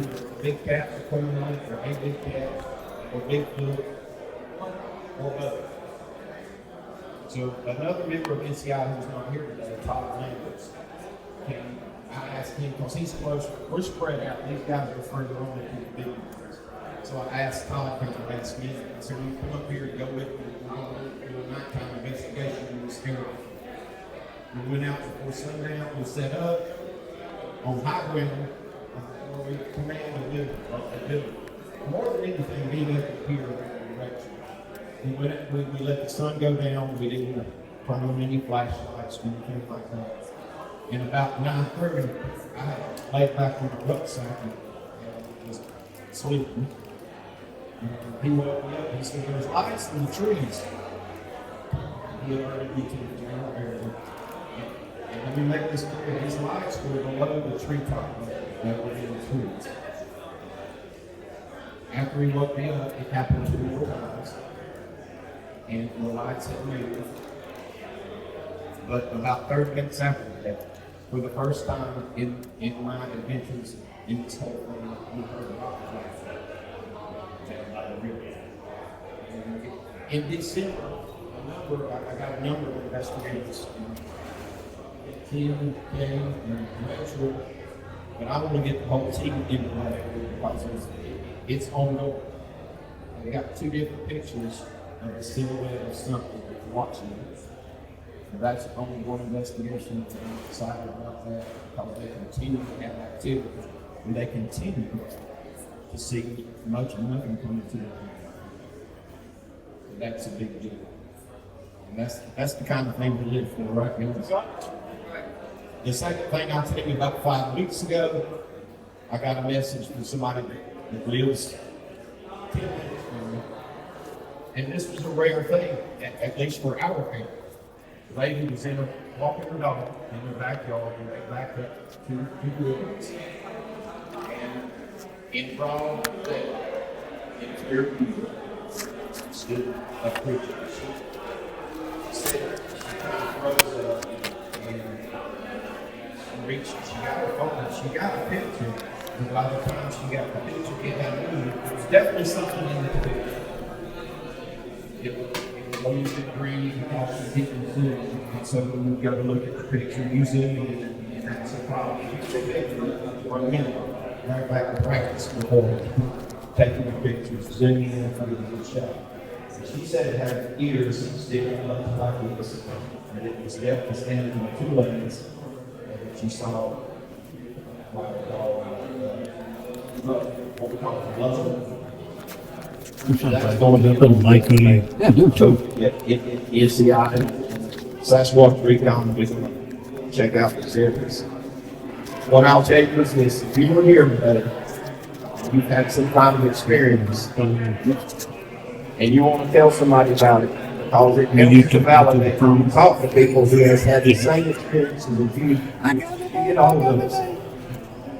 either big cats are coming in, or a big cat, or Bigfoot, or both. So another member of NCI who's not here today, Todd Lambert, I asked him, because he's close, we're spread out, these guys are further on than the big ones. So I asked Todd to come last minute, I said, will you come up here and go with me? We're going to do a nighttime investigation in this area. We went out before sundown, we set up on high ground, where we command the building. More than anything, being able to hear the direction. We let the sun go down, we didn't turn on any flashlights or anything like that. And about 9:30, I had laid back on the rucksack and was sleeping. And he woke me up and he said, there's lights in the trees. He alerted me to the general area. And let me make this clear, these lights were below the treetop level that were in the trees. After he woke me up, it happened 2 more times. And the lights had moved. But about 30 minutes after that, for the first time in my adventures in this whole thing, we heard a rocket down by the river. And in December, I got a number of investigators, Tim, Kay, and Rachel, but I want to get the whole team involved because it's ongoing. I got 2 different pictures of the silhouette of something watching it. That's only one investigation, and I'm excited about that because they continue to have activity and they continue to see much of nothing coming to them. That's a big deal. And that's the kind of thing we live for right now. The second thing I'll tell you, about 5 weeks ago, I got a message from somebody that lives 10 minutes from me. And this was a rare thing, at least for our area. The lady was walking her dog in her backyard and they backed up two buildings. And in broad daylight, in clear view, stood a creature. She kind of rose up and reached, she got her phone, she got a picture, and by the time she got the picture, it had moved. There was definitely something in the picture. It was moving green, also people zoom. And so when you go to look at the picture, you zoom in, and that's a problem. You take it for a minute, right back to practice before taking the pictures, zooming in for the good shot. She said it had ears sticking up like this, and it was definitely standing on 2 legs. And she saw like a dog, what we call it, muzzle. Sometimes going up and making Yeah, you too. It is the item. Sasquatch Recon, we can check out the series. What I'll tell you is this: if you were here today, you've had some kind of experience, and you want to tell somebody about it, because it helps to validate. You talk to people who have had the same experiences as you. Get all of us,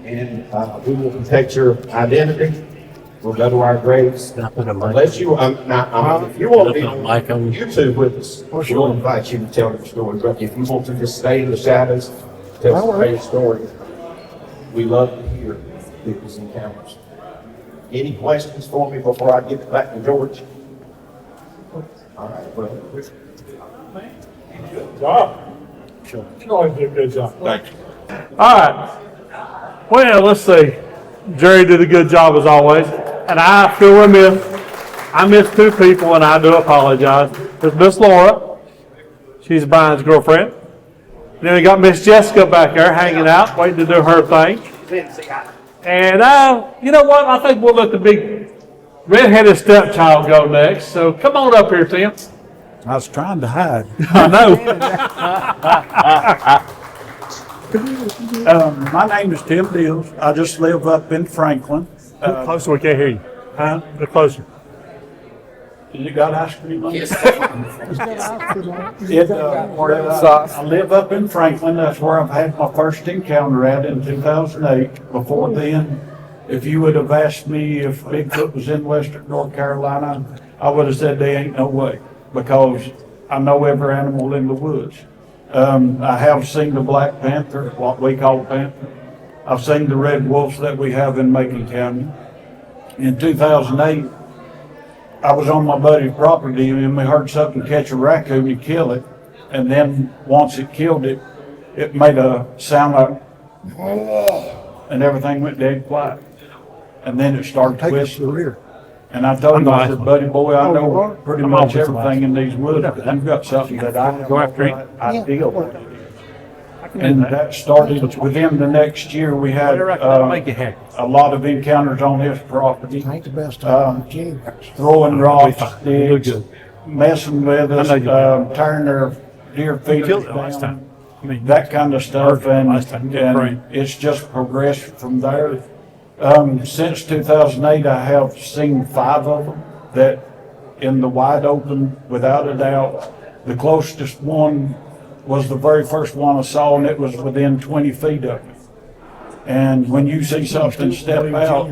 and we will protect your identity. We'll go to our graves. Unless you, if you want to be on YouTube with us, we'll invite you to tell your story. But if you want to just stay in the shadows, tell your story. We love to hear people's encounters. Any questions for me before I get back to George? All right, well. Good job. Sure. You always do a good job. Thank you. All right. Well, let's see. Jerry did a good job as always. And I feel remiss. I missed 2 people, and I do apologize. There's Miss Laura. She's Brian's girlfriend. And then we got Miss Jessica back there hanging out, waiting to do her thing. And you know what? I think we'll let the big red-headed stepchild go next. So come on up here, Tim. I was trying to hide. I know. My name is Tim Deals. I just live up in Franklin. Closer, we can't hear you. Huh? Get closer. You got ice cream? Yes. I live up in Franklin. That's where I've had my first encounter at in 2008. Before then, if you would have asked me if Bigfoot was in western North Carolina, I would have said there ain't no way, because I know every animal in the woods. I have seen the Black Panther, what we call panther. I've seen the red wolves that we have in Macon County. In 2008, I was on my buddy's property and we heard something catch a raccoon and kill it. And then once it killed it, it made a sound like, and everything went dead quiet. And then it started twisting. And I told him, I said, buddy boy, I know pretty much everything in these woods, but you've got something that I have Go after it. no idea what it is. And that started within the next year. We had a lot of encounters on his property, Ain't the best throwing rocks, sticks, good. messing with us, I know you tearing their deer feeders killed it last down, time. I mean, that kind of stuff, last time. and it's just progressed from there. Since 2008, I have seen 5 of them that in the wide open, without a doubt. The closest one was the very first one I saw, and it was within 20 feet of me. And when you see something step out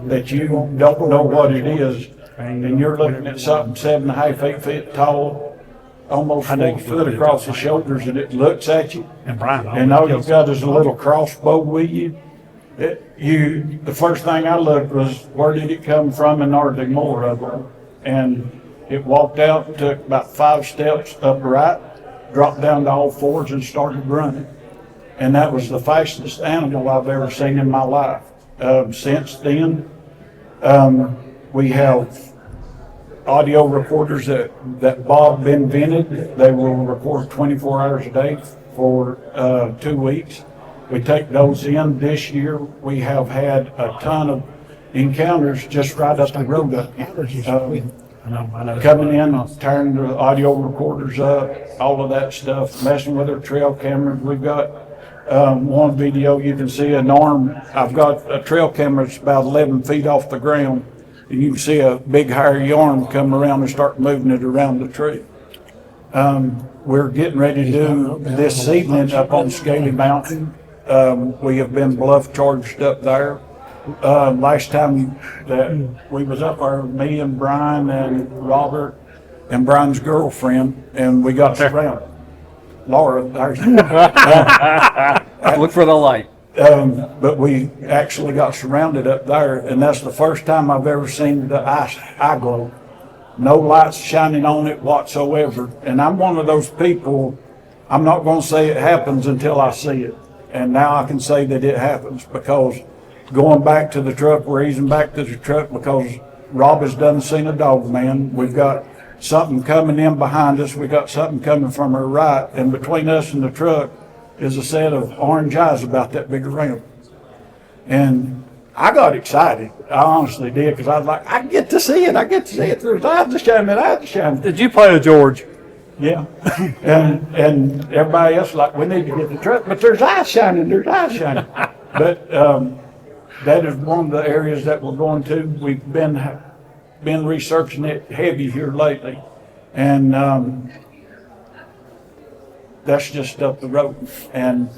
that you don't know what it is, and you're looking at something 7.5, 8 feet tall, almost 4 foot across the shoulders, and it looks at you, and all you've got is a little crossbow with you. The first thing I looked was, where did it come from, and are there more of them? And it walked out, took about 5 steps upright, dropped down to all 4s and started running. And that was the fastest animal I've ever seen in my life. Since then, we have audio recorders that Bob invented. They will record 24 hours a day for 2 weeks. We take those in. This year, we have had a ton of encounters just right up the road up here. Coming in, tearing the audio recorders up, all of that stuff, messing with our trail cameras. We've got one video, you can see an arm. I've got a trail camera that's about 11 feet off the ground, and you can see a big hairy arm come around and start moving it around the tree. We're getting ready to do this evening up on Scaly Mountain. We have been bluff charged up there. Last time that we was up there, me and Brian and Robert and Brian's girlfriend, and we got surrounded. Laura, there's, Look for the light. but we actually got surrounded up there, and that's the first time I've ever seen the eye glow. No lights shining on it whatsoever. And I'm one of those people, I'm not going to say it happens until I see it. And now I can say that it happens, because going back to the truck, we're easing back to the truck because Rob has done seen a dog man. We've got something coming in behind us. We got something coming from our right, and between us and the truck is a set of orange eyes about that big around. And I got excited. I honestly did, because I was like, I get to see it. I get to see it. There's eyes shining, eyes shining. Did you play a George? Yeah. and everybody else like, we need to get the truck, but there's eyes shining. There's eyes shining. But that is one of the areas that we're going to. We've been researching it heavy here lately, and that's just up the road. And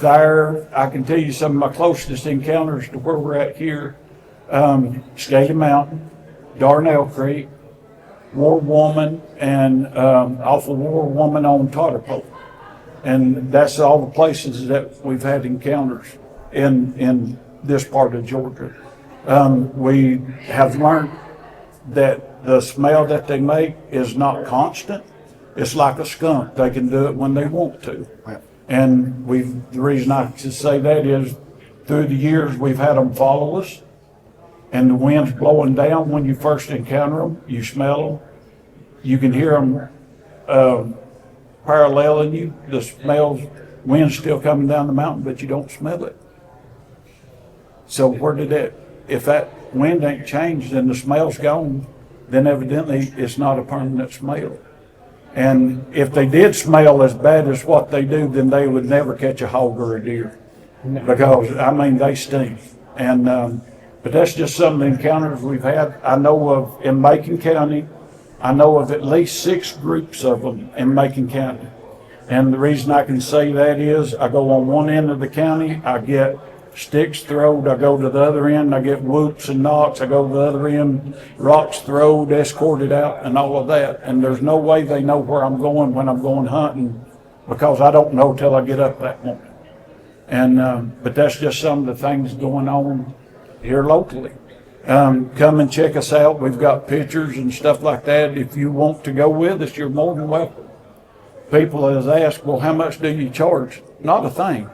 there, I can tell you some of my closest encounters to where we're at here: Scaly Mountain, Darnell Creek, War Woman, and Awful War Woman on Totterpole. And that's all the places that we've had encounters in this part of Georgia. We have learned that the smell that they make is not constant. It's like a skunk. They can do it when they want to. And the reason I can say that is, through the years, we've had them follow us, and the wind's blowing down when you first encounter them. You smell them. You can hear them paralleling you. The smells, wind's still coming down the mountain, but you don't smell it. So if that wind ain't changed and the smell's gone, then evidently it's not a permanent smell. And if they did smell as bad as what they do, then they would never catch a hog or a deer, because I mean, they stink. And but that's just some of the encounters we've had. I know of in Macon County, I know of at least 6 groups of them in Macon County. And the reason I can say that is, I go on one end of the county, I get sticks thrown, I go to the other end, I get whoops and knocks, I go to the other end, rocks thrown, escorted out, and all of that. And there's no way they know where I'm going when I'm going hunting, because I don't know till I get up that morning. But that's just some of the things going on here locally. Come and check us out. We've got pictures and stuff like that. If you want to go with us, you're more than welcome. People has asked, well, how much do you charge? Not a thing,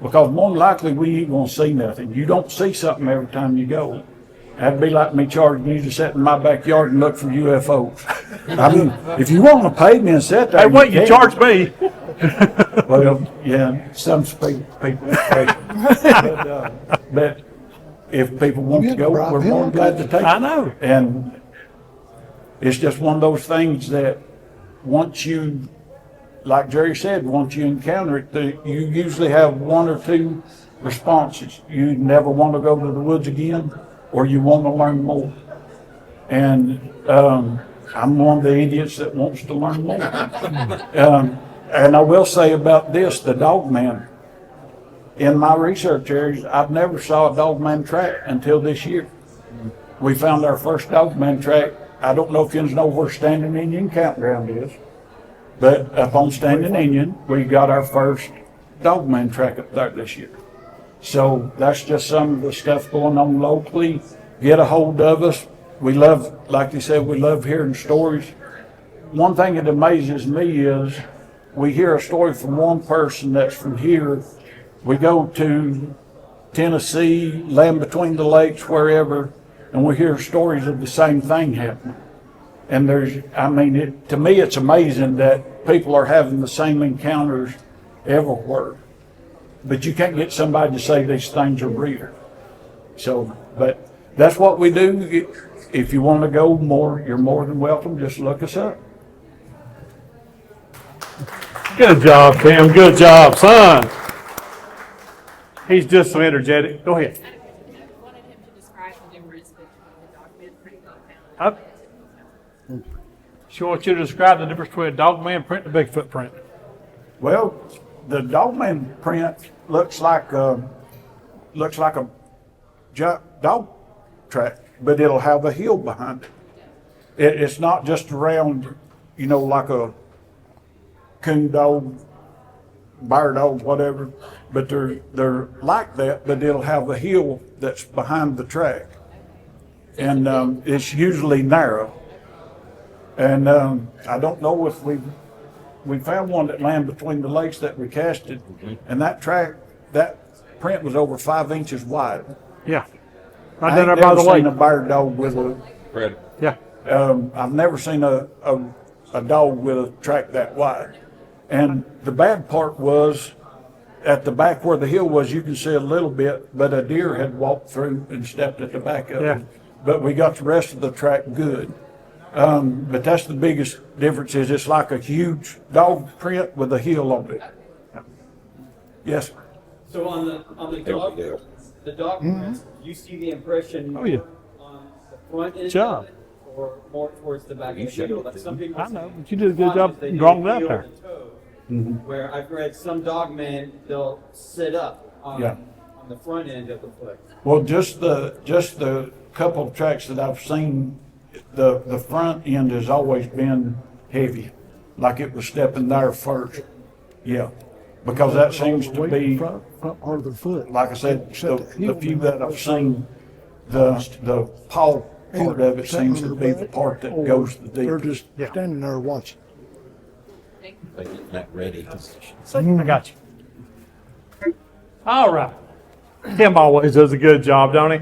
because more than likely we ain't gonna see nothing. You don't see something every time you go. That'd be like me charging you to sit in my backyard and look for UFOs. I mean, if you want to pay me and sit there. Hey, wait, you can. charge me. Well, yeah, some people pay. But if people want to go, we're more than glad to take I it. know. And it's just one of those things that once you, like Jerry said, once you encounter it, you usually have one or two responses. You never want to go to the woods again, or you want to learn more. And I'm one of the idiots that wants to learn more. And I will say about this, the Dogman. In my research areas, I've never saw a Dogman track until this year. We found our first Dogman track. I don't know if you know where Standing Indian Campground is, but up on Standing Indian, we got our first Dogman track up there this year. So that's just some of the stuff going on locally. Get a hold of us. We love, like you said, we love hearing stories. One thing that amazes me is we hear a story from one person that's from here. We go to Tennessee, Land Between the Lakes, wherever, and we hear stories of the same thing happening. And to me, it's amazing that people are having the same encounters everywhere. But you can't get somebody to say these things are real. So, but that's what we do. If you want to go more, you're more than welcome. Just look us up. Good job, Tim. Good job, son. He's just so energetic. Go ahead. I wanted him to describe the difference between the Dogman print and She wants you to describe the difference between a Dogman print and a Bigfoot print. Well, the Dogman print looks like a dog track, but it'll have a hill behind it. It's not just around, like a coon dog, bear dog, whatever, but they're like that, but it'll have a hill that's behind the track. And it's usually narrow. And I don't know if we found one that Land Between the Lakes that we casted, and that print was over 5 inches wide. Yeah. I Right down there ain't by never the lake. seen a bear dog with a. Yeah. I've never seen a dog with a track that wide. And the bad part was, at the back where the hill was, you can see a little bit, but a deer had walked through and stepped at the back of Yeah. it. But we got the rest of the track good. But that's the biggest difference, is it's like a huge dog print with a hill on it. Yes, sir. So on the dog prints, you see the impression Oh, yeah. on the front end job. of it, or more towards the back of the heel? Like some people I know, say, but you did a good job they do drawing the it out heel there. and toe, Where I've read some dog men, they'll sit up on Yeah. the front end of the foot. Well, just the couple of tracks that I've seen, the front end has always been heavy, like it was stepping there first. Yeah, because that seems to be, front part of the foot. like I said, the few that I've seen, the paw part of it seems to be the part that goes the They're deepest. just standing there watching. Not ready. I got you. All right. Tim always does a good job, don't he?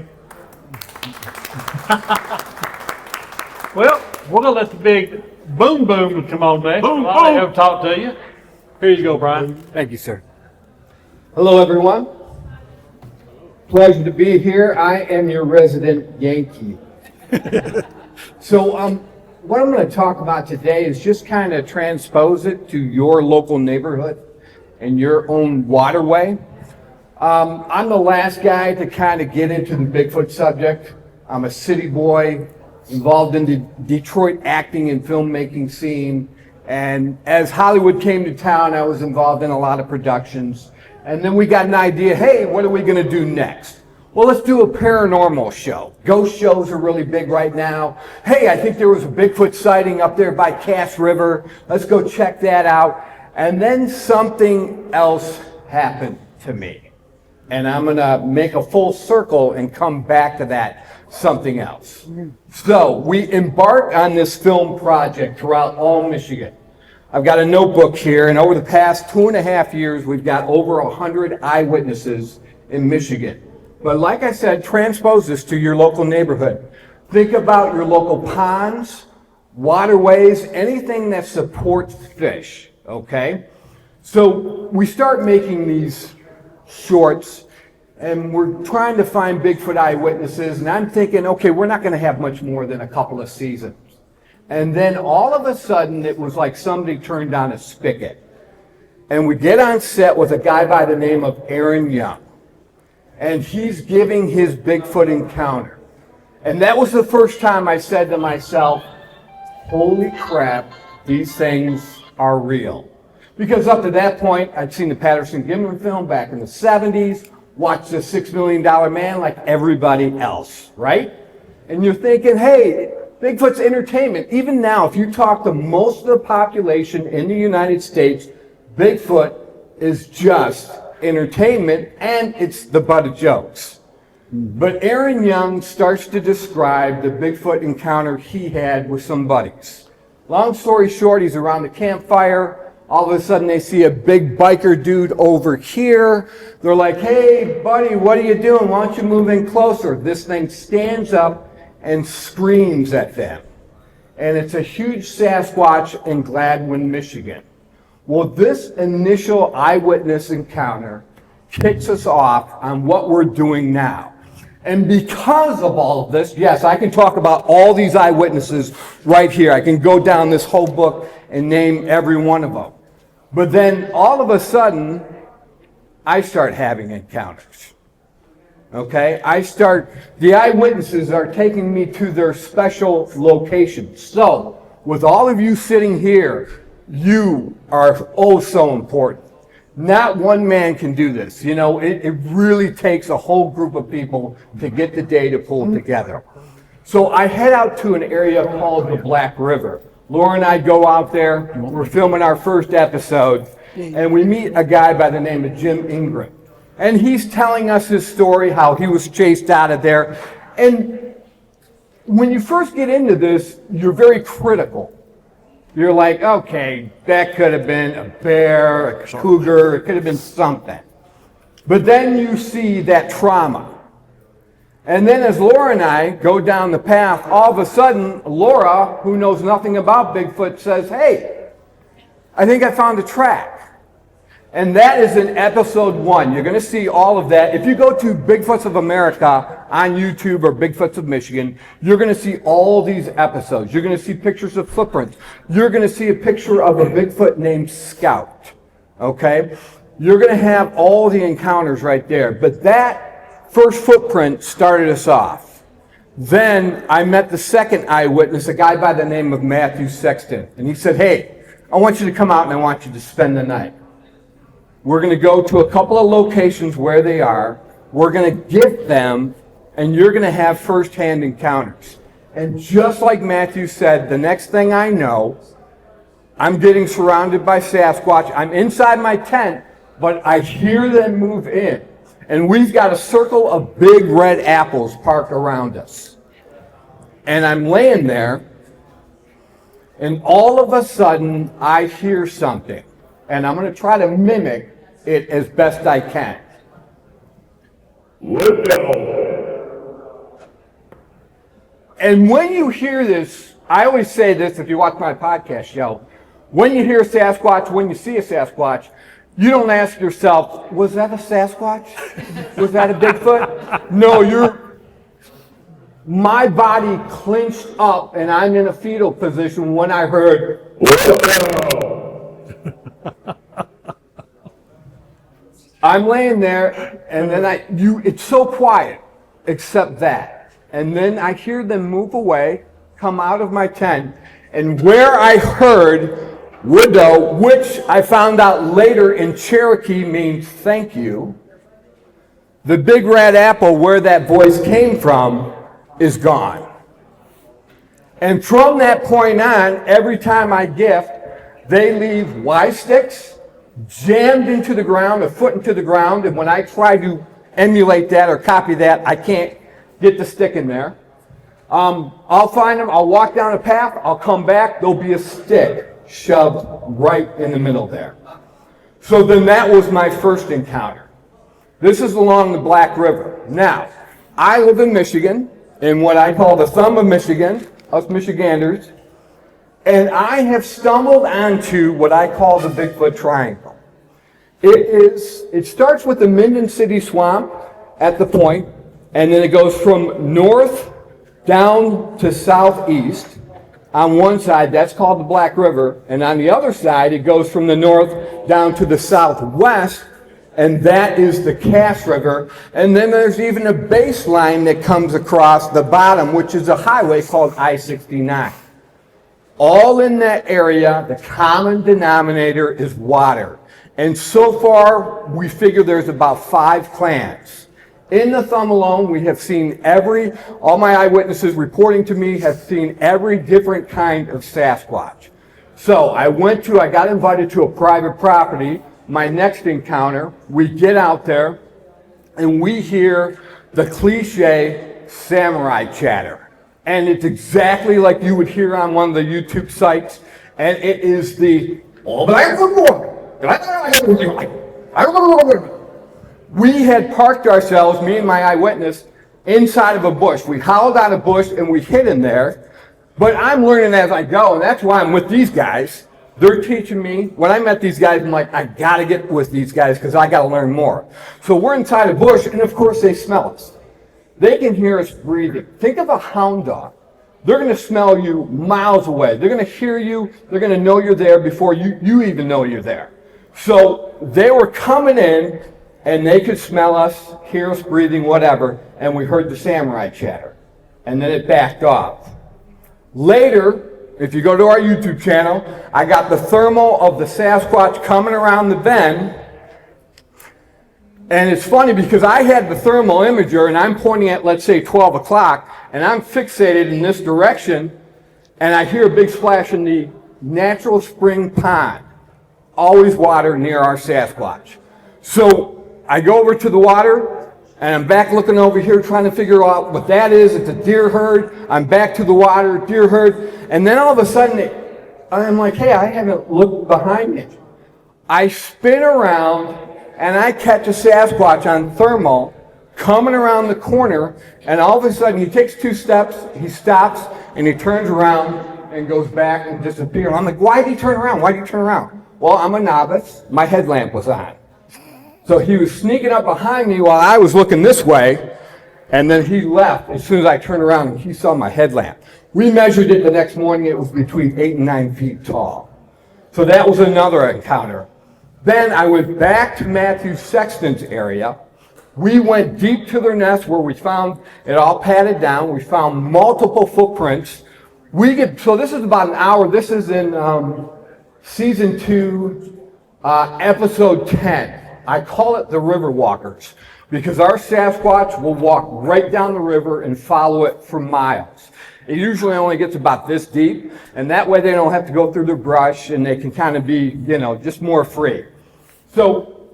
Well, we're gonna let the big boom boom come on next. Boom, I'll let boom. him talk to you. Here you go, Brian. Thank you, sir. Hello, everyone. Pleasure to be here. I am your resident Yankee. So, what I'm going to talk about today is just kind of transpose it to your local neighborhood and your own waterway. I'm the last guy to kind of get into the Bigfoot subject. I'm a city boy involved in the Detroit acting and filmmaking scene. And as Hollywood came to town, I was involved in a lot of productions. And then we got an idea, hey, what are we going to do next? Well, let's do a paranormal show. Ghost shows are really big right now. Hey, I think there was a Bigfoot sighting up there by Cass River. Let's go check that out. And then something else happened to me. And I'm gonna make a full circle and come back to that something else. So we embarked on this film project throughout all Michigan. I've got a notebook here, and over the past 2.5 years, we've got over 100 eyewitnesses in Michigan. But like I said, transpose this to your local neighborhood. Think about your local ponds, waterways, anything that supports fish, okay? So we start making these shorts, and we're trying to find Bigfoot eyewitnesses, and I'm thinking, okay, we're not gonna have much more than a couple of seasons. And then all of a sudden, it was like somebody turned on a spigot. And we get on set with a guy by the name of Aaron Young. And he's giving his Bigfoot encounter. And that was the first time I said to myself, holy crap, these things are real. Because up to that point, I'd seen the Patterson-Gimlin film back in the 70s, watched The $6 Million Man like everybody else, right? And you're thinking, hey, Bigfoot's entertainment. Even now, if you talk to most of the population in the United States, Bigfoot is just entertainment, and it's the butt of jokes. But Aaron Young starts to describe the Bigfoot encounter he had with some buddies. Long story short, he's around the campfire. All of a sudden, they see a big biker dude over here. They're like, hey, buddy, what are you doing? Why don't you move in closer? This thing stands up and screams at them. And it's a huge Sasquatch in Gladwin, Michigan. Well, this initial eyewitness encounter kicks us off on what we're doing now. And because of all of this, yes, I can talk about all these eyewitnesses right here. I can go down this whole book and name every one of them. But then all of a sudden, I start having encounters. Okay, the eyewitnesses are taking me to their special locations. So, with all of you sitting here, you are oh so important. Not one man can do this. You know, it really takes a whole group of people to get the data pulled together. So I head out to an area called the Black River. Laura and I go out there, we're filming our first episode, and we meet a guy by the name of Jim Ingram. And he's telling us his story, how he was chased out of there. And when you first get into this, you're very critical. You're like, okay, that could have been a bear, a cougar, it could have been something. But then you see that trauma. And then as Laura and I go down the path, all of a sudden, Laura, who knows nothing about Bigfoot, says, hey, I think I found a track. And that is in episode 1. You're going to see all of that. If you go to Bigfoots of America on YouTube or Bigfoots of Michigan, you're going to see all these episodes. You're going to see pictures of footprints. You're going to see a picture of a Bigfoot named Scout. Okay? You're going to have all the encounters right there. But that first footprint started us off. Then I met the second eyewitness, a guy by the name of Matthew Sexton. And he said, hey, I want you to come out and I want you to spend the night. We're going to go to a couple of locations where they are. We're going to gift them, and you're going to have firsthand encounters. And just like Matthew said, the next thing I know, I'm getting surrounded by Sasquatch. I'm inside my tent, but I hear them move in. And we've got a circle of big red apples parked around us. And I'm laying there, and all of a sudden, I hear something. And I'm going to try to mimic it as best I can. And when you hear this, I always say this if you watch my podcast show, when you hear Sasquatch, when you see a Sasquatch, you don't ask yourself, was that a Sasquatch? Was that a Bigfoot? No, my body clinched up and I'm in a fetal position when I heard, I'm laying there, and then it's so quiet, except that. And then I hear them move away, come out of my tent, and where I heard widow, which I found out later in Cherokee means thank you, the big red apple where that voice came from is gone. And from that point on, every time I gift, they leave Y sticks jammed into the ground, a foot into the ground, and when I try to emulate that or copy that. I can't get the stick in there. I'll find them, I'll walk down a path, I'll come back, there'll be a stick shoved right in the middle there. So then that was my first encounter. This is along the Black River. Now, I live in Michigan, in what I call the thumb of Michigan, us Michiganders, and I have stumbled onto what I call the Bigfoot Triangle. It starts with the Minden City Swamp at the point, and then it goes from north down to southeast. On one side, that's called the Black River, and on the other side, it goes from the north down to the southwest, and that is the Cass River. And then there's even a baseline that comes across the bottom, which is a highway called I-69. All in that area, the common denominator is water. And so far, we figure there's about 5 clans. In the thumb alone, we have seen all my eyewitnesses reporting to me have seen every different kind of Sasquatch. So I got invited to a private property. My next encounter, we get out there and we hear the cliche samurai chatter. And it's exactly like you would hear on one of the YouTube sites. And it is the, we had parked ourselves, me and my eyewitness, inside of a bush. We hollowed out a bush and we hid in there. But I'm learning as I go, and that's why I'm with these guys. They're teaching me. When I met these guys, I'm like, I gotta get with these guys because I gotta learn more. So we're inside a bush, and of course they smell us. They can hear us breathing. Think of a hound dog. They're gonna smell you miles away. They're gonna hear you. They're gonna know you're there before you even know you're there. So they were coming in, and they could smell us, hear us breathing, whatever, and we heard the samurai chatter. And then it backed off. Later, if you go to our YouTube channel, I got the thermal of the Sasquatch coming around the bend. And it's funny because I had the thermal imager and I'm pointing at, let's say, 12 o'clock, and I'm fixated in this direction, and I hear a big splash in the natural spring pond. Always water near our Sasquatch. So I go over to the water, and I'm back looking over here trying to figure out what that is. It's a deer herd. I'm back to the water, deer herd. And then all of a sudden, I'm like, hey, I haven't looked behind me. I spin around, and I catch a Sasquatch on thermal coming around the corner. And all of a sudden, he takes 2 steps, he stops, and he turns around and goes back and disappears. I'm like, why did he turn around? Why did he turn around? Well, I'm a novice. My headlamp was on. So he was sneaking up behind me while I was looking this way, and then he left as soon as I turned around and he saw my headlamp. We measured it the next morning. It was between 8 and 9 feet tall. So that was another encounter. Then I went back to Matthew Sexton's area. We went deep to their nest where we found it all padded down. We found multiple footprints. So this is about an hour. This is in season 2, episode 10. I call it the River Walkers because our Sasquatch will walk right down the river and follow it for miles. It usually only gets about this deep, and that way they don't have to go through the brush and they can kind of be, just more free. So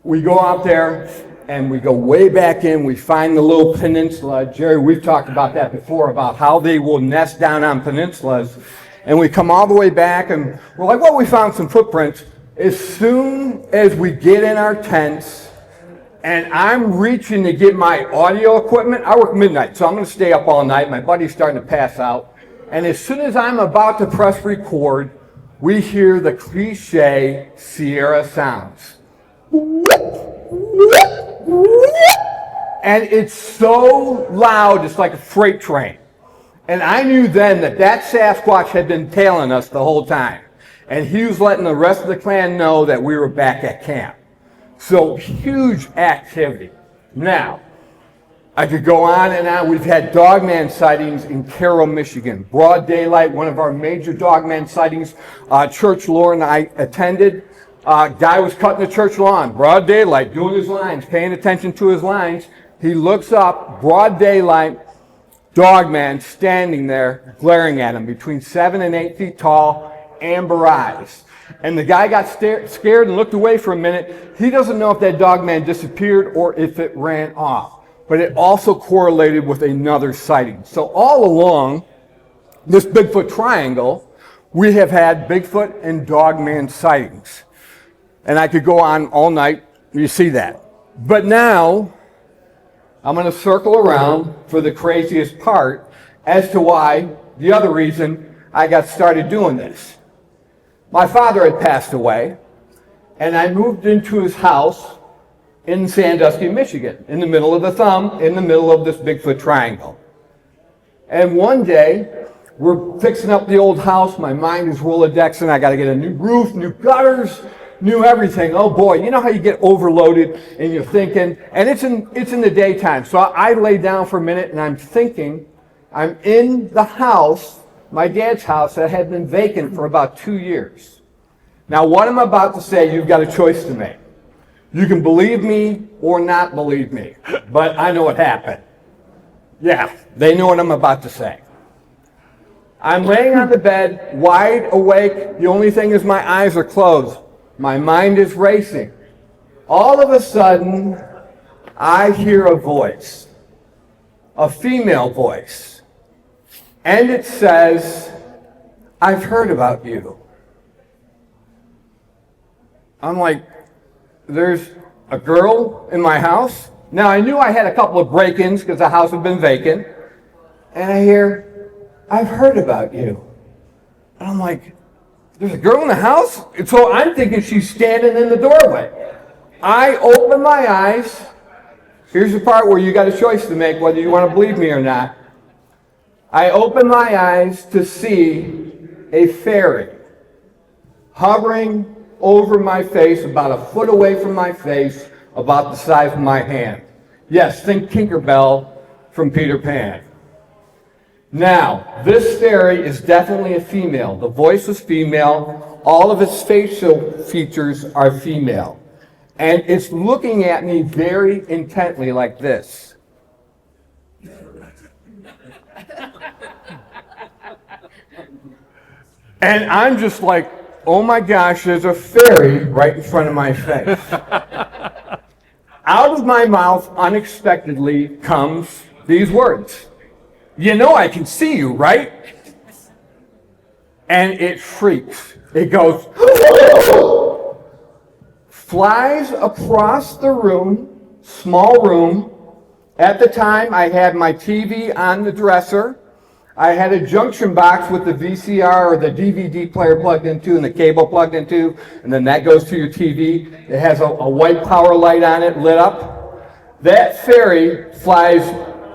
we go out there and we go way back in. We find the little peninsula. Jerry, we've talked about that before, about how they will nest down on peninsulas. And we come all the way back and we're like, well, we found some footprints. As soon as we get in our tents and I'm reaching to get my audio equipment, I work midnight, so I'm going to stay up all night. My buddy's starting to pass out. And as soon as I'm about to press record, we hear the cliche Sierra sounds. And it's so loud, it's like a freight train. And I knew then that Sasquatch had been tailing us the whole time. And he was letting the rest of the clan know that we were back at camp. So huge activity. Now, I could go on and on. We've had dogman sightings in Carroll, Michigan. Broad daylight, one of our major dogman sightings. Church Lauren I attended. Guy was cutting the church lawn. Broad daylight, doing his lines, paying attention to his lines. He looks up, broad daylight, dogman standing there, glaring at him, between 7 and 8 feet tall, amber eyes. And the guy got scared and looked away for a minute. He doesn't know if that dog man disappeared or if it ran off. But it also correlated with another sighting. So all along this Bigfoot triangle, we have had Bigfoot and dogman sightings. And I could go on all night. You see that. But now, I'm going to circle around for the craziest part as to why, the other reason I got started doing this. My father had passed away, and I moved into his house in Sandusky, Michigan, in the middle of the thumb, in the middle of this Bigfoot triangle. And one day, we're fixing up the old house. My mind is Rolodexing. I got to get a new roof, new gutters, new everything. Oh boy, you know how you get overloaded and you're thinking, and it's in the daytime. So I lay down for a minute and I'm thinking, I'm in the house, my dad's house that had been vacant for about 2 years. Now what I'm about to say, you've got a choice to make. You can believe me or not believe me, but I know what happened. Yeah, they know what I'm about to say. I'm laying on the bed, wide awake. The only thing is my eyes are closed. My mind is racing. All of a sudden, I hear a voice, a female voice, and it says, "I've heard about you." I'm like, there's a girl in my house? Now, I knew I had a couple of break-ins because the house had been vacant, and I hear, "I've heard about you." And I'm like, there's a girl in the house? And so I'm thinking she's standing in the doorway. I open my eyes. Here's the part where you got a choice to make whether you want to believe me or not. I open my eyes to see a fairy hovering over my face, about a foot away from my face, about the size of my hand. Yes, think Tinkerbell from Peter Pan. Now, this fairy is definitely a female. The voice is female. All of its facial features are female. And it's looking at me very intently like this. And I'm just like, oh my gosh, there's a fairy right in front of my face. Out of my mouth, unexpectedly, comes these words. "You know I can see you, right?" And it freaks. It goes, flies across the room, small room. At the time, I had my TV on the dresser. I had a junction box with the VCR or the DVD player plugged into and the cable plugged into, and then that goes to your TV. It has a white power light on it, lit up. That fairy flies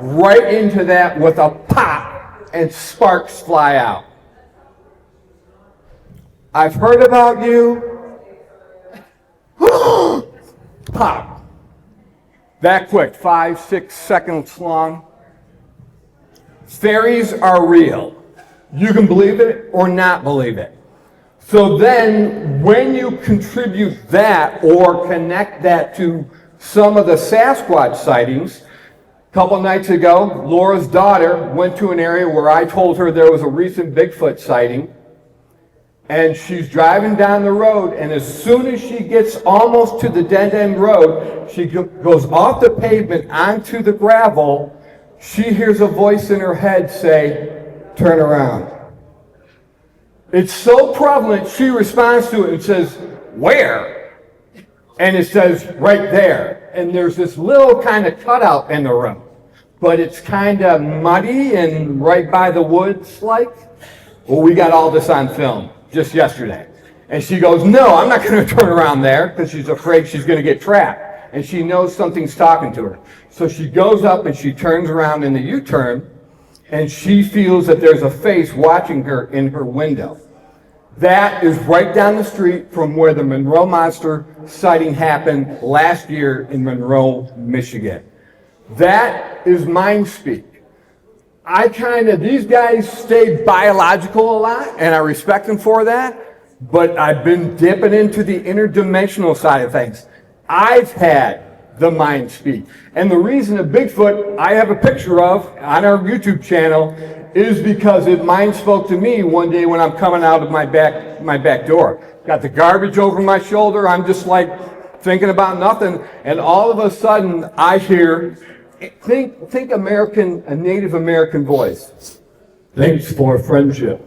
right into that with a pop, and sparks fly out. "I've heard about you." Pop. That quick, 5-6 seconds long. Fairies are real. You can believe it or not believe it. So then, when you contribute that or connect that to some of the Sasquatch sightings, a couple nights ago, Laura's daughter went to an area where I told her there was a recent Bigfoot sighting. And she's driving down the road, and as soon as she gets almost to the dead-end road, she goes off the pavement onto the gravel. She hears a voice in her head say, "Turn around." It's so prevalent, she responds to it and says, "Where?" And it says, "Right there." And there's this little kind of cutout in the road, but it's kind of muddy and right by the woods like. Well, we got all this on film just yesterday. And she goes, "No, I'm not going to turn around there," because she's afraid she's going to get trapped. And she knows something's talking to her. So she goes up and she turns around in the U-turn, and she feels that there's a face watching her in her window. That is right down the street from where the Monroe Monster sighting happened last year in Monroe, Michigan. That is mind speak. These guys stay biological a lot, and I respect them for that, but I've been dipping into the interdimensional side of things. I've had the mind speak. And the reason a Bigfoot I have a picture of on our YouTube channel is because it mind spoke to me one day when I'm coming out of my back door. got the garbage over my shoulder. I'm just like thinking about nothing. And all of a sudden I hear, think American, a Native American voice. Thanks for friendship.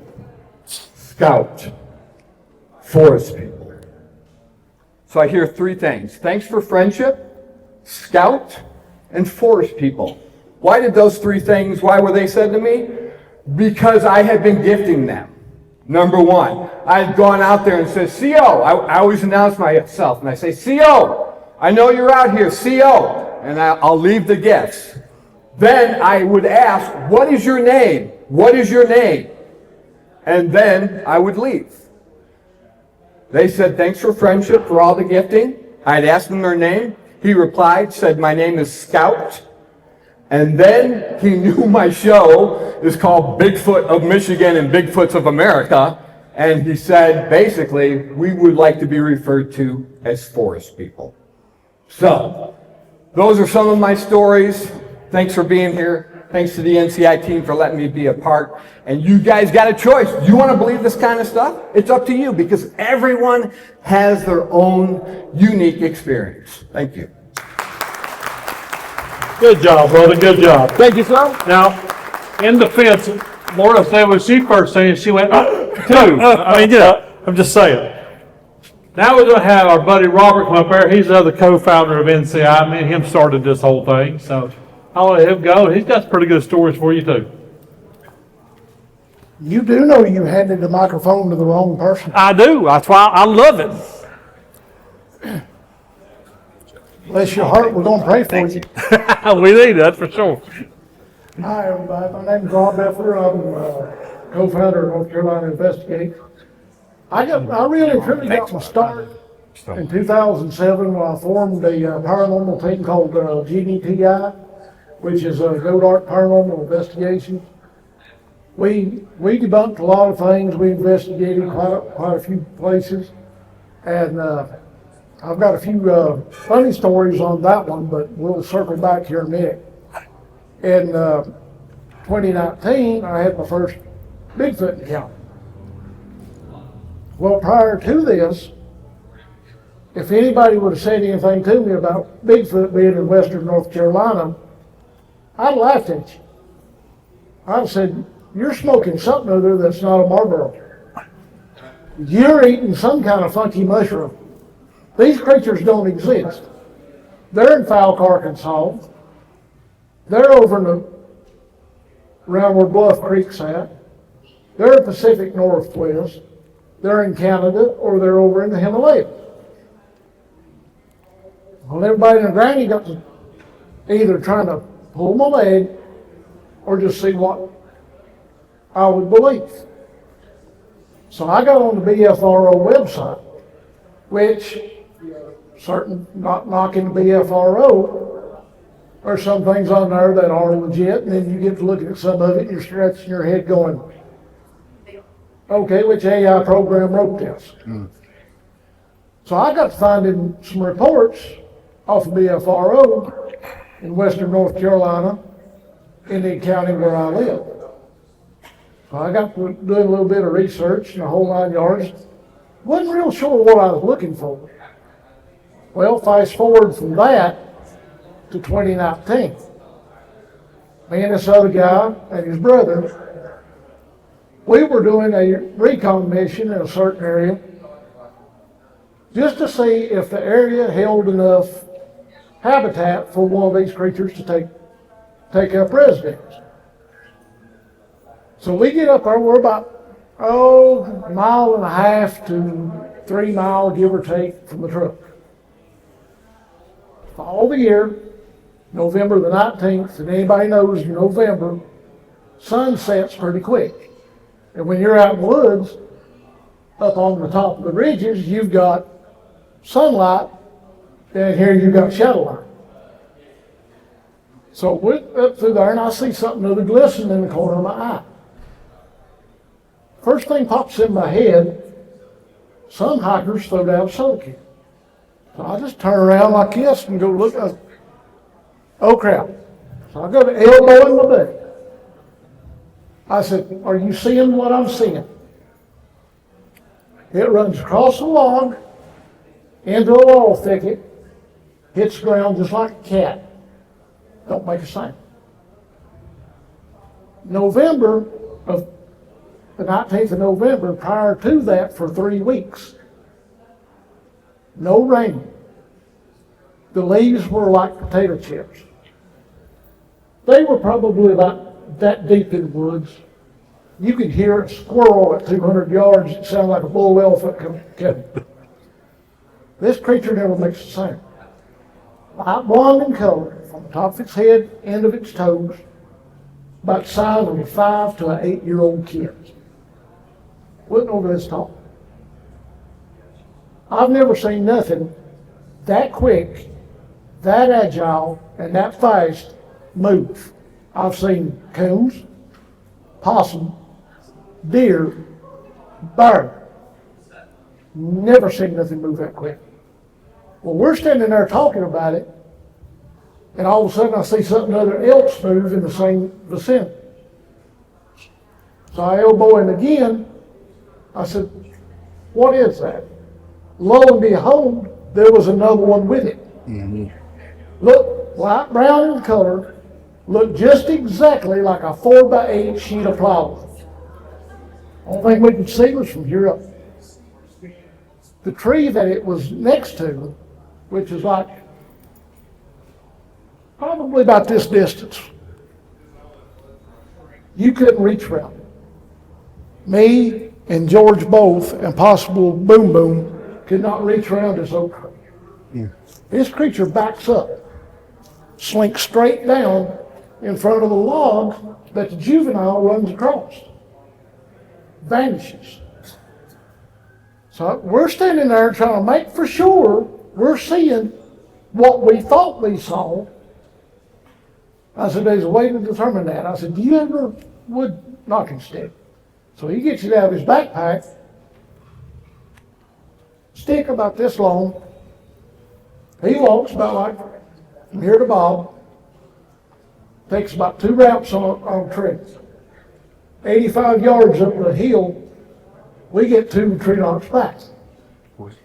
Scout. Forest people. So I hear three things. Thanks for friendship, scout, and forest people. Why did those three things, why were they said to me? Because I had been gifting them. Number one, I had gone out there and said, CO, I always announce myself, and I say, CO, I know you're out here, CO, and I'll leave the gifts. Then I would ask, what is your name? What is your name? And then I would leave. They said, thanks for friendship, for all the gifting. I'd asked him their name. He replied, said, my name is Scout. And then he knew my show is called Bigfoot of Michigan and Bigfoots of America. And he said, basically, we would like to be referred to as forest people. So, those are some of my stories. Thanks for being here. Thanks to the NCI team for letting me be a part. And you guys got a choice. Do you want to believe this kind of stuff? It's up to you because everyone has their own unique experience. Thank you. Good job, brother, good job. Thank you, sir. Now, in defense, Laura said when she first seen it, she went, two. I mean, you know, I'm just saying. Now we're going to have our buddy Robert come up there. He's the other co-founder of NCI. Me and him started this whole thing, so I'll let him go. He's got some pretty good stories for you, too. You do know you handed the microphone to the wrong person. I do. That's why I love it. Bless your heart, we're going to pray for you. We need that for sure. Hi, everybody. My name is Rob Beffler. I'm co-founder of North Carolina Investigate. I really truly got my start in 2007 when I formed a paranormal team called GDTI, which is a Go Dark Paranormal Investigation. We debunked a lot of things. We investigated quite a few places, and I've got a few funny stories on that one, but we'll circle back here in a minute. In 2019, I had my first Bigfoot encounter. Well, prior to this, if anybody would have said anything to me about Bigfoot being in western North Carolina, I'd laughed at you. I'd said, you're smoking something other that's not a Marlboro. You're eating some kind of funky mushroom. These creatures don't exist. They're in Falk, Arkansas. They're over around where Bluff Creek's at. They're in Pacific Northwest. They're in Canada, or they're over in the Himalayas. Well, everybody and their granny got to either trying to pull my leg or just see what I would believe. So I got on the BFRO website, which certain, not knocking the BFRO, there's some things on there that are legit, and then you get to looking at some of it and you're scratching your head going, okay, which AI program wrote this? So I got to finding some reports off of BFRO in western North Carolina, in the county where I live. So I got to doing a little bit of research and the whole 9 yards. Wasn't real sure what I was looking for. Well, fast forward from that to 2019. Me and this other guy and his brother, we were doing a recon mission in a certain area just to see if the area held enough habitat for one of these creatures to take up residence. So we get up there, we're about, a mile and a half to 3 miles, give or take, from the truck. Fall of the year, November the 19th, and anybody knows in November, sun sets pretty quick. And when you're out in the woods, up on the top of the ridges, you've got sunlight, and here you've got shadow line. So we're up through there, and I see something of a glisten in the corner of my eye. First thing pops in my head, some hikers throw down soda can. So I just turn around like this and go look up. Oh crap. So I go to elbow in my buddy. I said, are you seeing what I'm seeing? It runs across the log, into a laurel thicket, hits the ground just like a cat. Don't make a sound. November of the 19th of November, prior to that for 3 weeks, no rain. The leaves were like potato chips. They were probably about that deep in the woods. You could hear a squirrel at 200 yards. It sounded like a bull elephant coming. This creature never makes a sound. Light blonde in color, from the top of its head, end of its toes, about the size of a 5 to an 8-year-old kid. Wasn't over this tall. I've never seen nothing that quick, that agile, and that fast move. I've seen coons, possum, deer, bear. Never seen nothing move that quick. Well, we're standing there talking about it, and all of a sudden I see something other else move in the same vicinity. So I elbow him again. I said, what is that? Lo and behold, there was another one with it. Look, light brown in color, looked just exactly like a 4x8 sheet of plywood. Only thing we could see was from here up. The tree that it was next to, which is like probably about this distance, you couldn't reach around it. Me and George both, and possible Boom Boom, could not reach around this oak tree. This creature backs up, slinks straight down in front of the log that the juvenile runs across, vanishes. So we're standing there trying to make for sure we're seeing what we thought we saw. I said, there's a way to determine that. I said, do you ever wood knocking stick? So he gets it out of his backpack, stick about this long. He walks about like from here to Bob, takes about 2 raps on a tree. 85 yards up the hill, we get 2 tree knocks back.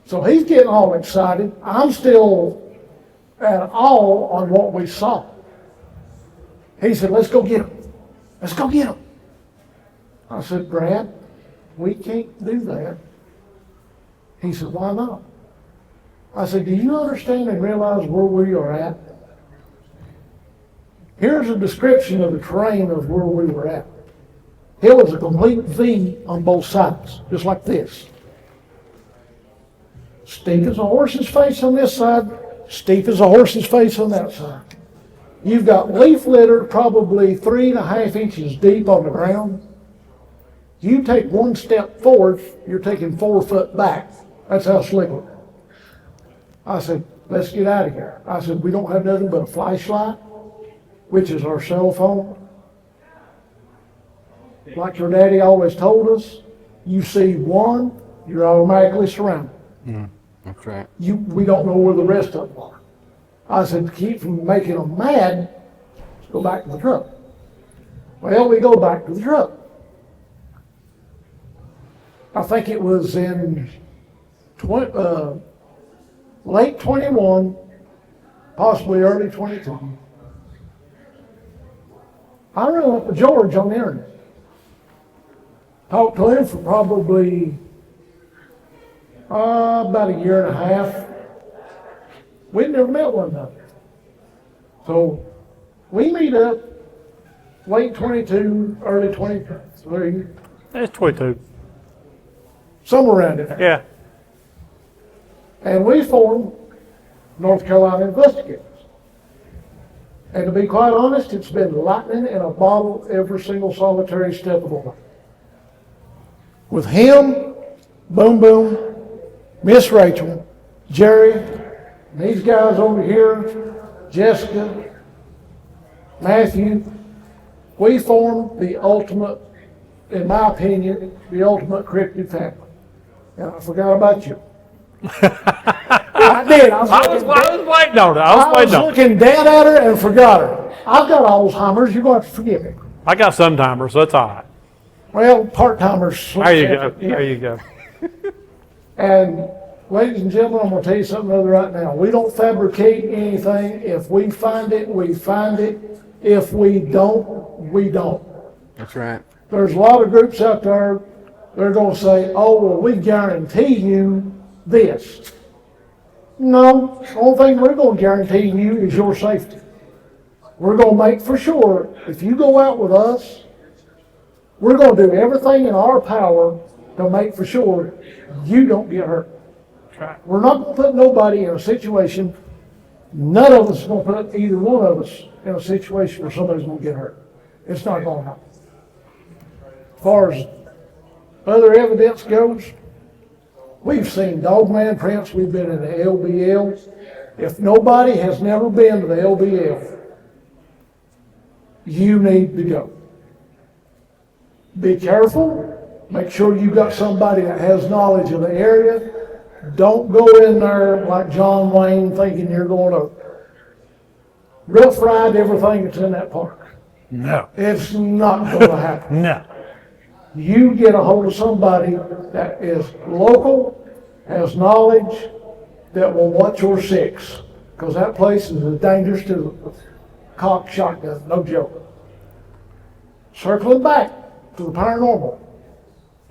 So he's getting all excited. I'm still at awe on what we saw. He said, let's go get him. Let's go get him. I said, Brad, we can't do that. He said, why not? I said, do you understand and realize where we are at? Here's a description of the terrain of where we were at. It was a complete V on both sides, just like this. Steep as a horse's face on this side, steep as a horse's face on that side. You've got leaf litter probably 3.5 inches deep on the ground. You take 1 step forward, you're taking 4 foot back. That's how slick it was. I said, let's get out of here. I said, we don't have nothing but a flashlight, which is our cell phone. Like your daddy always told us, you see one, you're automatically surrounded. That's right. We don't know where the rest of them are. I said, to keep from making them mad, let's go back to the truck. Well, we go back to the truck. I think it was in late 21, possibly early 22. I ran up with George on the internet. Talked to him for probably about a year and a half. We'd never met one another. So we meet up late 22, early 23, It's 22. somewhere around there. Yeah. And we formed North Carolina Investigators. And to be quite honest, it's been lightning in a bottle every single solitary step of the way. With him, Boom Boom, Miss Rachel, Jerry, and these guys over here, Jessica, Matthew, we formed the ultimate, in my opinion, the ultimate cryptid family. And I forgot about you. I did. I was waiting on it. I was looking dead at her and forgot her. I've got Alzheimer's. You're going to have to forgive me. I got some timers, so that's all right. Well, part-timers. There you go. There you go. And ladies and gentlemen, I'm gonna tell you something other right now. We don't fabricate anything. If we find it, we find it. If we don't, we don't. That's right. There's a lot of groups out there, they're gonna say, oh, well, we guarantee you this. No, the only thing we're gonna guarantee you is your safety. We're gonna make for sure, if you go out with us, we're gonna do everything in our power to make for sure you don't get hurt. We're not gonna put nobody in a situation, none of us is gonna put either one of us in a situation where somebody's gonna get hurt. It's not gonna happen. As far as other evidence goes, we've seen dogman prints, we've been in the LBL. If nobody has never been to the LBL, you need to go. Be careful, make sure you got somebody that has knowledge of the area. Don't go in there like John Wayne thinking you're going to rough ride everything that's in that park. No. It's not going to happen. No. You get a hold of somebody that is local, has knowledge, that will watch your six. Because that place is as dangerous as a cocked shotgun, no joke. Circling back to the paranormal.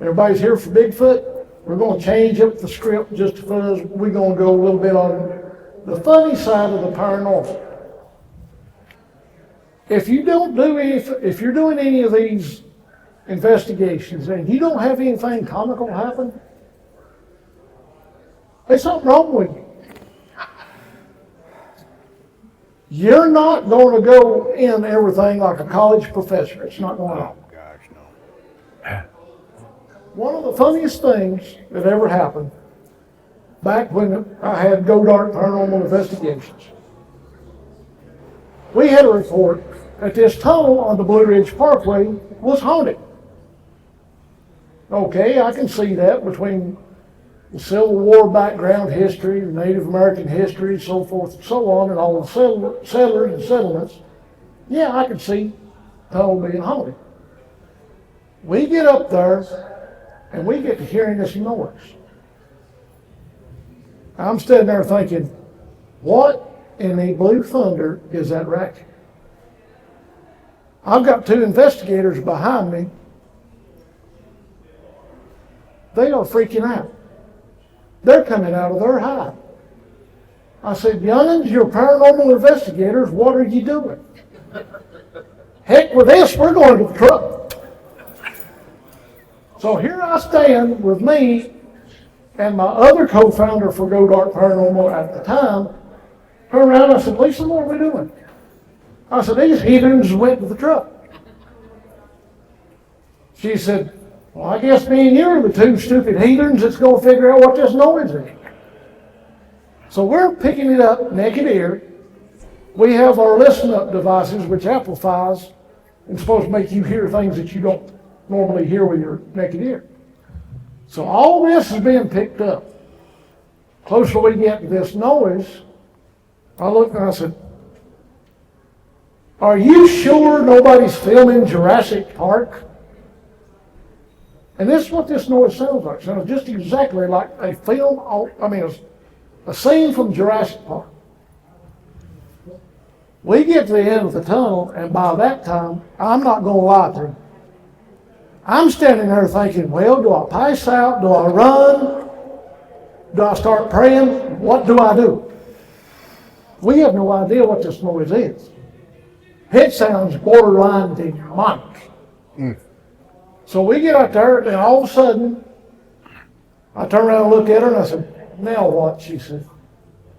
Everybody's here for Bigfoot. We're going to change up the script just because we're going to go a little bit on the funny side of the paranormal. If you don't do anything, if you're doing any of these investigations and you don't have anything comical happen, there's something wrong with you. You're not going to go in everything like a college professor. It's not going to happen. One of the funniest things that ever happened back when I had Go Dark Paranormal Investigations, we had a report that this tunnel on the Blue Ridge Parkway was haunted. Okay, I can see that between the Civil War background history, the Native American history, so forth and so on, and all the settlers and settlements. Yeah, I can see the tunnel being haunted. We get up there and we get to hearing this noise. I'm standing there thinking, what in the blue thunder is that racket? I've got two investigators behind me. They are freaking out. They're coming out of their hide. I said, young'uns, you're paranormal investigators, what are you doing? Heck with this, we're going to the truck. So here I stand with me and my other co-founder for Go Dark Paranormal at the time. Turn around, I said, Lisa, what are we doing? I said, these heathens went to the truck. She said, well, I guess me and you are the two stupid heathens that's going to figure out what this noise is. So we're picking it up naked ear. We have our listen up devices, which amplifies and supposed to make you hear things that you don't normally hear with your naked ear. So all this is being picked up. Closer we get to this noise, I looked and I said, are you sure nobody's filming Jurassic Park? And this is what this noise sounds like. It sounds just exactly like a film, a scene from Jurassic Park. We get to the end of the tunnel, and by that time, I'm not going to lie to you. I'm standing there thinking, well, do I pass out? Do I run? Do I start praying? What do I do? We have no idea what this noise is. It sounds borderline demonic. So we get out there, and all of a sudden, I turn around and look at her, and I said, now what? She said,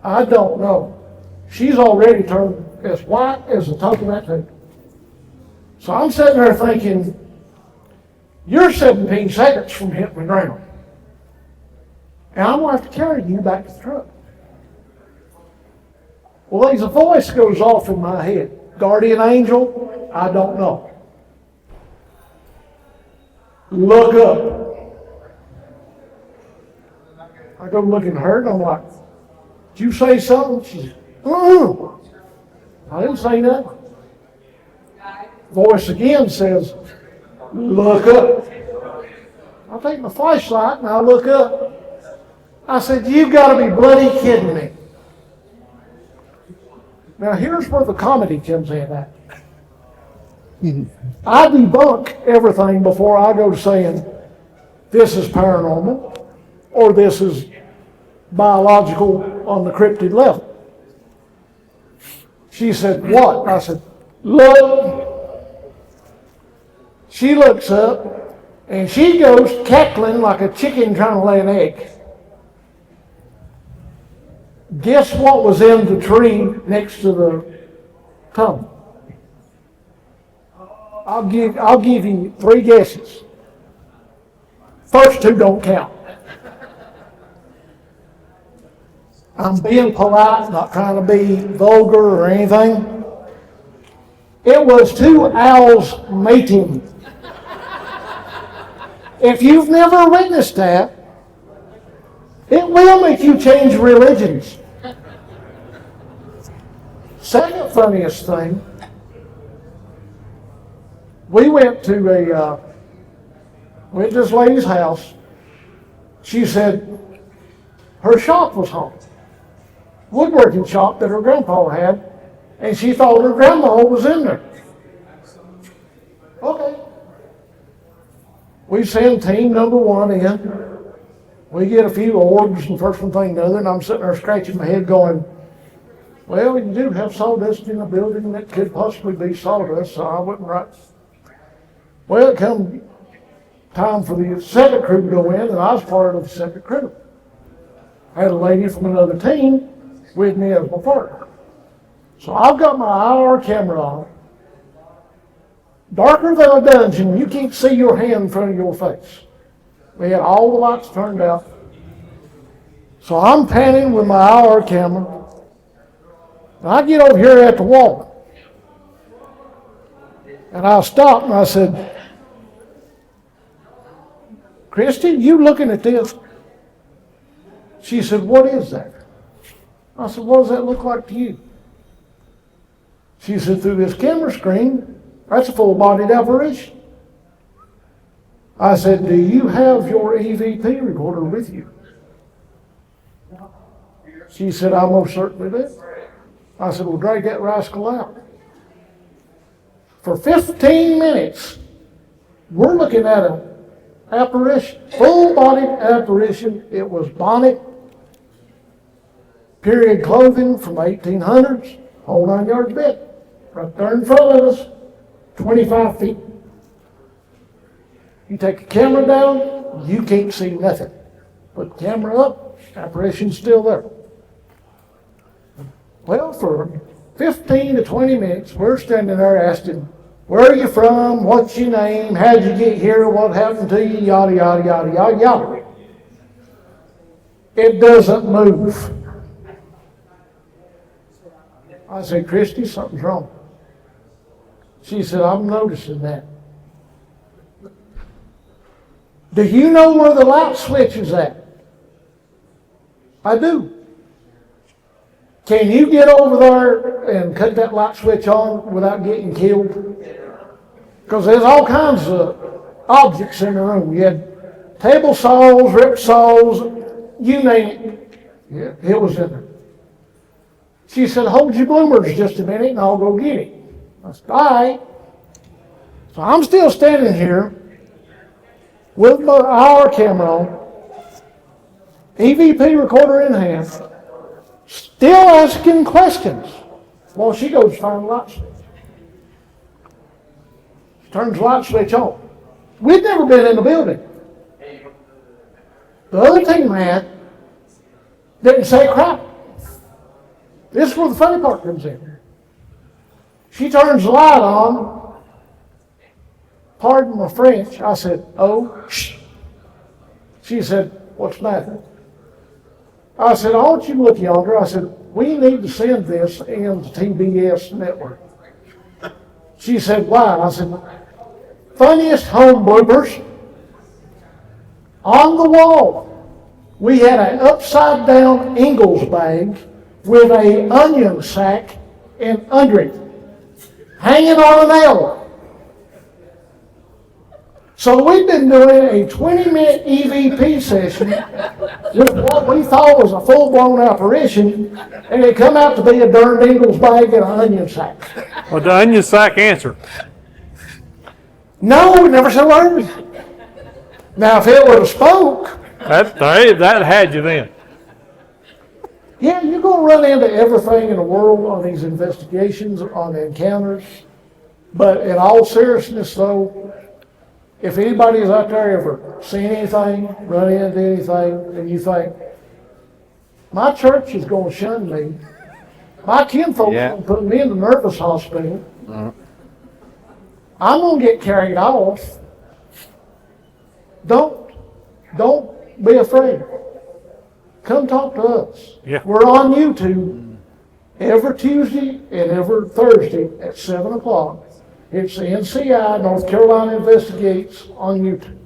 I don't know. She's already turned as white as the top of that table. So I'm sitting there thinking, you're 17 seconds from hitting the ground. And I'm going to have to carry you back to the truck. Well, there's a voice goes off in my head. Guardian angel, I don't know. Look up. I go looking at her and I'm like, did you say something? She said, I didn't say nothing. Voice again says, look up. I take my flashlight and I look up. I said, you gotta be bloody kidding me. Now here's where the comedy comes in at. I debunk everything before I go to saying, this is paranormal, or this is biological on the cryptid level. She said, what? I said, look. She looks up, and she goes cackling like a chicken trying to lay an egg. Guess what was in the tree next to the tunnel? I'll give you 3 guesses. First 2 don't count. I'm being polite, not trying to be vulgar or anything. It was 2 owls mating. If you've never witnessed that, it will make you change religions. Second funniest thing, we went to this lady's house. She said her shop was haunted. Woodworking shop that her grandpa had, and she thought her grandma was in there. Okay. We send team number 1 in. We get a few orbs and first one thing the other, and I'm sitting there scratching my head going, well, you do have sawdust in the building that could possibly be sawdust, so I wouldn't write. Well, it come time for the second crew to go in, and I was part of the second crew. I had a lady from another team with me as my partner. So I've got my IR camera on. Darker than a dungeon, you can't see your hand in front of your face. We had all the lights turned out. So I'm panning with my IR camera. And I get over here at the wall. And I stopped and I said, Christy, you looking at this? She said, what is that? I said, what does that look like to you? She said, through this camera screen, that's a full-bodied apparition. I said, do you have your EVP recorder with you? She said, I most certainly do. I said, well, drag that rascal out. For 15 minutes, we're looking at an apparition, full-bodied apparition. It was bonnet, period clothing from 1800s, whole 9 yards bit, right there in front of us, 25 feet. You take the camera down, you can't see nothing. Put the camera up, apparition's still there. Well, for 15 to 20 minutes, we're standing there asking, where are you from? What's your name? How'd you get here? What happened to you? Yada, yada, yada, yada, yada. It doesn't move. I said, Christy, something's wrong. She said, I'm noticing that. Do you know where the light switch is at? I do. Can you get over there and cut that light switch on without getting killed? Because there's all kinds of objects in the room. You had table saws, rip saws, you name it. Yeah, it was in there. She said, hold your bloomers just a minute and I'll go get it. I said, all right. So I'm still standing here with my IR camera on, EVP recorder in hand, still asking questions while she goes to find the light switch. She turns the light switch on. We'd never been in the building. The other team had didn't say crap. This is where the funny part comes in. She turns the light on. Pardon my French. I said, oh, shh. She said, what's the matter? I said, I want you to look yonder. I said, we need to send this in the TBS network. She said, why? I said, funniest home bloopers. On the wall, we had an upside down Ingalls bag with an onion sack and under it, hanging on a nail. So we've been doing a 20-minute EVP session with what we thought was a full-blown apparition, and it come out to be a darn Ingles bag and an onion sack. Well, the onion sack answer. No, we never said a word. Now, if it would have spoke, That had you then. yeah, you're gonna run into everything in the world on these investigations, on the encounters. But in all seriousness though, if anybody's out there ever seen anything, run into anything, and you think, my church is gonna shun me, my kinfolk's gonna put me in the nervous hospital, I'm gonna get carried off, don't be afraid. Come talk to us. Yeah. We're on YouTube every Tuesday and every Thursday at 7 o'clock. It's the NCI, North Carolina Investigates, on YouTube.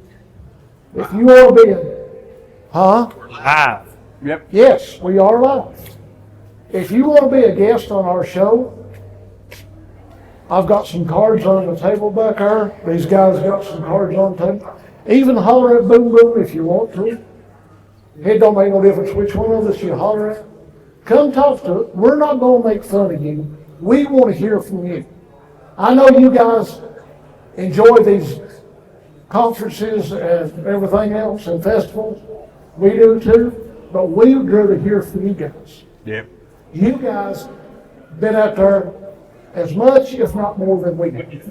If you want to be Live. yes, we are live. If you want to be a guest on our show, I've got some cards on the table back there. These guys got some cards on the table. Even holler at Boom Boom if you want to. It don't make no difference which one of us you holler at. Come talk to us. We're not going to make fun of you. We want to hear from you. I know you guys enjoy these conferences and everything else and festivals. We do too. But we would rather hear from you guys. Yep. You guys been out there as much, if not more, than we do.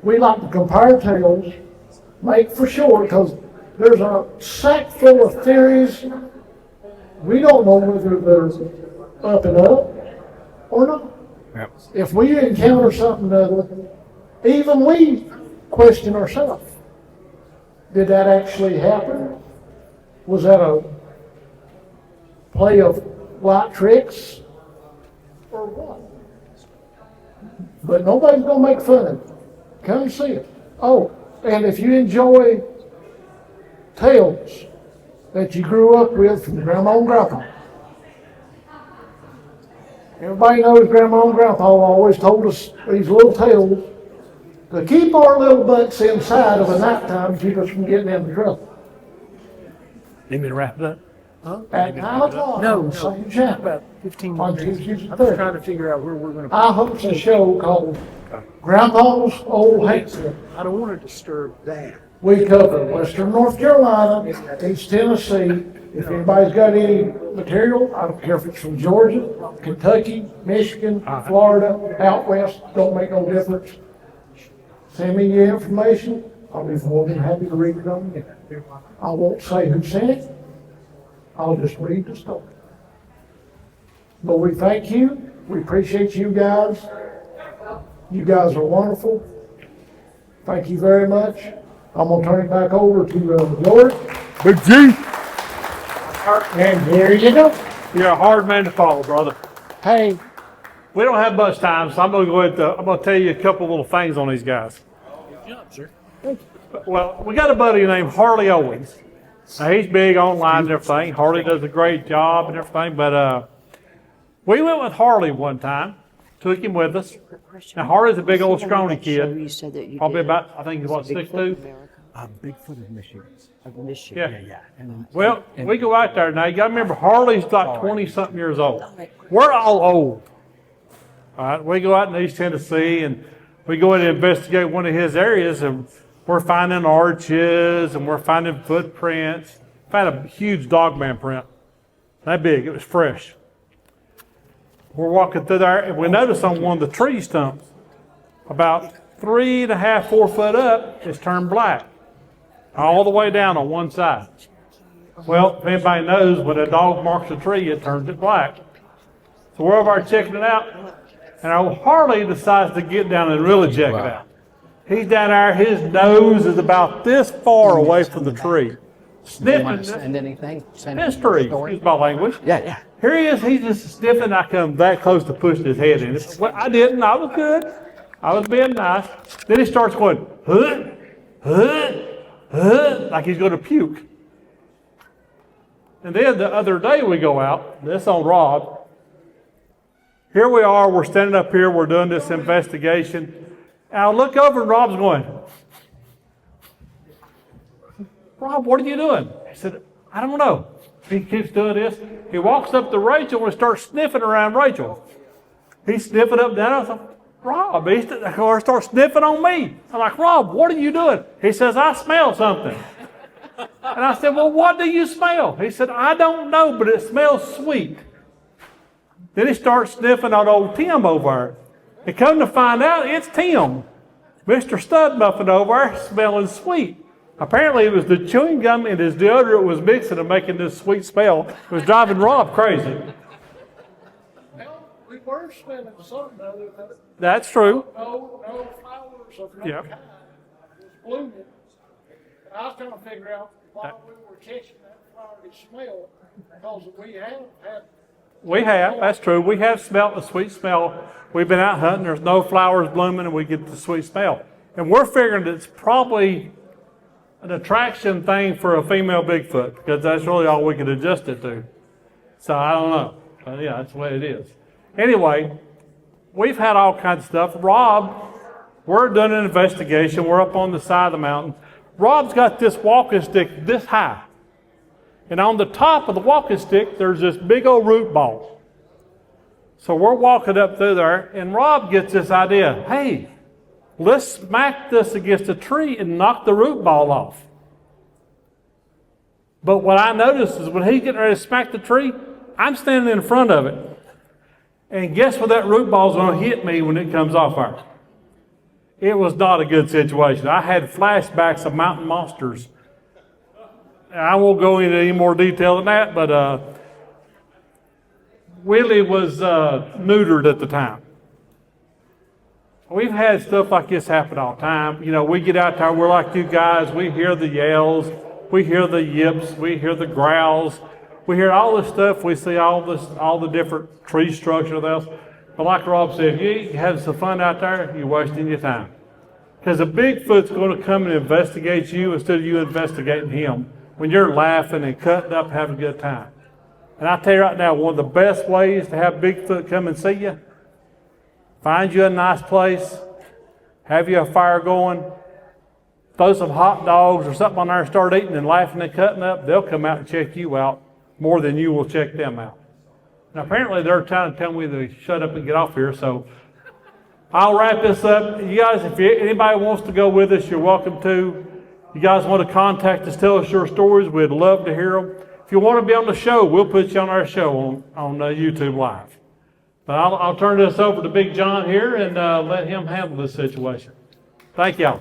We like to compare tales, make for sure, because there's a sack full of theories. We don't know whether they're up and up or not. Yep. If we encounter something other, even we question ourselves. Did that actually happen? Was that a play of light tricks or what? But nobody's gonna make fun of it. Come see it. Oh, and if you enjoy tales that you grew up with from Grandma and Grandpa. Everybody knows Grandma and Grandpa always told us these little tales to keep our little butts inside of a nighttime, keep us from getting into trouble. Need me to wrap it up? At 9 o'clock on the same channel, About 15 on minutes. Tuesdays and I'm just trying Thursdays. to figure out where we're gonna. I host a show called Grandpa's Old Hatred. I don't want to disturb that. We cover western North Carolina, East Tennessee. If anybody's got any material, I don't care if it's from Georgia, Kentucky, Michigan, Florida, out west, don't make no difference. Send me your information. I'll be more than happy to read it on you. I won't say who sent it. I'll just read the story. But we thank you. We appreciate you guys. You guys are wonderful. Thank you very much. I'm gonna turn it back over to George. Big G. And here you go. You're a hard man to follow, brother. Hey, We don't have much time, so I'm gonna go ahead. I'm gonna tell you a couple little things on these guys. Well, we got a buddy named Harley Owens. Now, he's big online and everything. Harley does a great job and everything, but we went with Harley one time. Took him with us. Now Harley's a big old scrawny kid. You said that you Probably did. about, I think he's what, 6'2". Bigfoot of Michigan. Of Michigan. Yeah. And Well, we go out there now. You gotta remember, Harley's like 20-something years old. We're all old. All right, we go out in East Tennessee and we go in and investigate one of his areas, and we're finding arches and we're finding footprints. Found a huge dogman print. That big, it was fresh. We're walking through there and we notice on one of the tree stumps, about 3.5, 4 foot up, it's turned black. All the way down on one side. Well, if anybody knows, when a dog marks a tree, it turns it black. So we're over there checking it out, and our Harley decides to get down and really check it out. He's down there, his nose is about this far away from the tree. Sniffing Send anything? Send this tree, story? excuse my language. Yeah. Here he is, he's just sniffing, I come that close to pushing his head in. Well, I didn't, I was good. I was being nice. Then he starts going, like he's gonna puke. And then the other day we go out, this on Rob. Here we are, we're standing up here, we're doing this investigation. And I look over and Rob's going, Rob, what are you doing? He said, I don't know. He keeps doing this. He walks up to Rachel and starts sniffing around Rachel. He's sniffing up and down. I was like, Rob, he starts sniffing on me. I'm like, Rob, what are you doing? He says, I smell something. And I said, well, what do you smell? He said, I don't know, but it smells sweet. Then he starts sniffing on old Tim over there. And come to find out, it's Tim, Mr. Stud Muffin over there, smelling sweet. Apparently it was the chewing gum and his deodorant was mixing and making this sweet smell. It was driving Rob crazy. Well, we were spending something other than That's true. no flowers of no Yep. kind was blooming. And I was trying to figure out why we were catching that flowery smell, because we have had. We have, that's true. We have smelt the sweet smell. We've been out hunting, there's no flowers blooming, and we get the sweet smell. And we're figuring that it's probably an attraction thing for a female Bigfoot, because that's really all we could adjust it to. So I don't know. But yeah, that's the way it is. Anyway, we've had all kinds of stuff. Rob, we're doing an investigation. We're up on the side of the mountain. Rob's got this walking stick this high. And on the top of the walking stick, there's this big old root ball. So we're walking up through there, and Rob gets this idea, hey, let's smack this against a tree and knock the root ball off. But what I noticed is when he's getting ready to smack the tree, I'm standing in front of it. And guess what that root ball's going to hit me when it comes off there? It was not a good situation. I had flashbacks of mountain monsters. I won't go into any more detail than that, but Willie was neutered at the time. We've had stuff like this happen all the time. You know, we get out there, we're like you guys, we hear the yells, we hear the yips, we hear the growls, we hear all this stuff, we see all the different tree structure and else. But like Rob said, if you ain't having some fun out there, you're wasting your time. Because a Bigfoot's going to come and investigate you instead of you investigating him when you're laughing and cutting up, having a good time. And I tell you right now, one of the best ways to have Bigfoot come and see you, find you a nice place, have you a fire going, throw some hot dogs or something on there and start eating and laughing and cutting up, they'll come out and check you out more than you will check them out. Now apparently they're trying to tell me to shut up and get off here, so I'll wrap this up. You guys, if anybody wants to go with us, you're welcome to. You guys want to contact us, tell us your stories, we'd love to hear them. If you want to be on the show, we'll put you on our show on YouTube Live. But I'll turn this over to Big John here and let him handle this situation. Thank y'all.